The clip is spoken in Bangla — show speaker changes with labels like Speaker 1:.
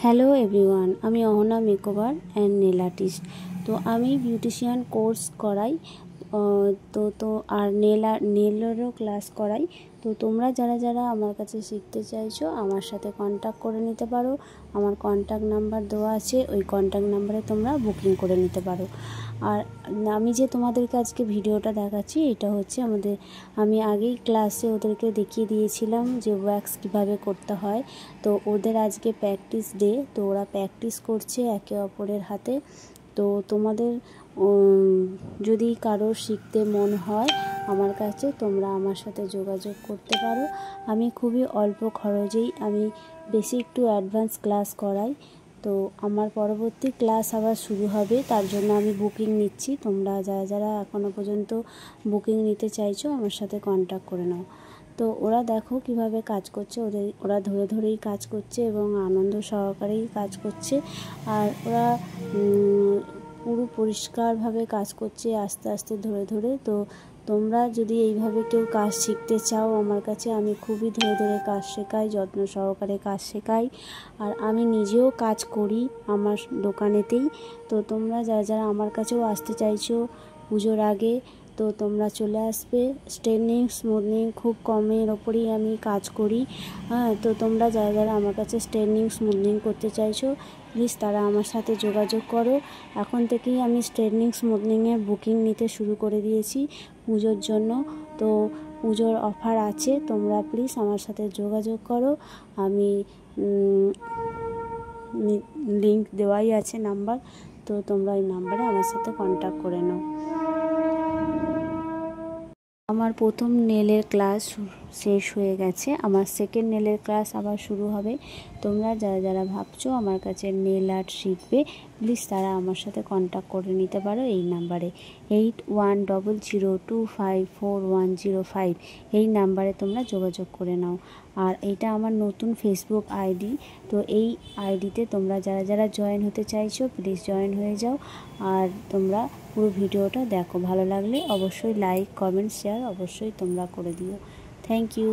Speaker 1: হ্যালো এভরিওয়ান, আমি Ahana makeover and nail artist. তো আমি বিউটিশিয়ান কোর্স করাই, তো আর নেলেরও ক্লাস করাই। তো তোমরা যারা যারা আমার কাছে শিখতে চাইছো আমার সাথে কন্ট্যাক্ট করে নিতে পারো। আমার কন্ট্যাক্ট নাম্বার দেওয়া আছে, ওই কন্ট্যাক্ট নাম্বারে তোমরা বুকিং করে নিতে পারো। আর আমি যে তোমাদেরকে আজকে ভিডিওটা দেখাচ্ছি, এটা হচ্ছে আমি আগেই ক্লাসে ওদেরকে দেখিয়ে দিয়েছিলাম যে ওয়্যাক্স কীভাবে করতে হয়। তো ওদের আজকে প্র্যাকটিস ডে, তো ওরা প্র্যাকটিস করছে একে অপরের হাতে। তো তোমাদের যদি কারোর শিখতে মন হয় আমার কাছে, তোমরা আমার সাথে যোগাযোগ করতে পারো। আমি খুবই অল্প খরচেই আমি বেসিক টু অ্যাডভান্স ক্লাস করাই। তো আমার পরবর্তী ক্লাস আবার শুরু হবে, তার জন্য আমি বুকিং নিচ্ছি। তোমরা যারা যারা এখনও পর্যন্ত বুকিং নিতে চাইছো আমার সাথে কন্ট্যাক্ট করে নাও। তো ওরা দেখো কিভাবে কাজ করছে, ওরা ধরে ধরেই কাজ করছে এবং আনন্দ সহকারেই কাজ করছে। আর ওরা পুরো পরিষ্কারভাবে কাজ করছে, আস্তে আস্তে ধরে ধরে। তো তোমরা যদি এইভাবে কেউ কাজ শিখতে চাও আমার কাছে, আমি খুবই ধরে ধরে কাজ শেখাই, যত্ন সহকারে কাজ শেখাই। আর আমি নিজেও কাজ করি আমার দোকানেতেই। তো তোমরা যারা যারা আমার কাছেও আসতে চাইছো পুজোর আগে, তো তোমরা চলে আসবে। স্ট্রেটনিং স্মুথনিং খুব কমের ওপরেই আমি কাজ করি। তো তোমরা যারা যারা আমার কাছে স্ট্রেটনিং স্মুথনিং করতে চাইছো প্লিজ তারা আমার সাথে যোগাযোগ করো। এখন থেকেই আমি স্ট্রেটনিং স্মুথনিংয়ের বুকিং নিতে শুরু করে দিয়েছি পুজোর জন্য। তো পুজোর অফার আছে, তোমরা প্লিজ আমার সাথে যোগাযোগ করো। আমি লিংক দেওয়াই আছে নাম্বার, তো তোমরা এই নাম্বারে আমার সাথে কন্ট্যাক্ট করে নাও। আমার প্রথম নেলের ক্লাস শেষ হয়ে গেছে, আমার সেকেন্ড নেলের ক্লাস আবার শুরু হবে। তোমরা যারা যারা ভাবছো আমার কাছে নেল আর্ট শিখবে প্লিজ তারা আমার সাথে কন্ট্যাক্ট করে নিতে পারো এই নাম্বারে 8100254105। এই নাম্বারে তোমরা যোগাযোগ করে নাও। আর এইটা আমার নতুন ফেসবুক আইডি, তো এই আইডিতে তোমরা যারা যারা জয়েন হতে চাইছো প্লিজ জয়েন হয়ে যাও। আর তোমরা পুরো ভিডিওটা দেখো, ভালো লাগলে অবশ্যই লাইক কমেন্ট শেয়ার অবশ্যই তোমরা করে দিও। Thank you.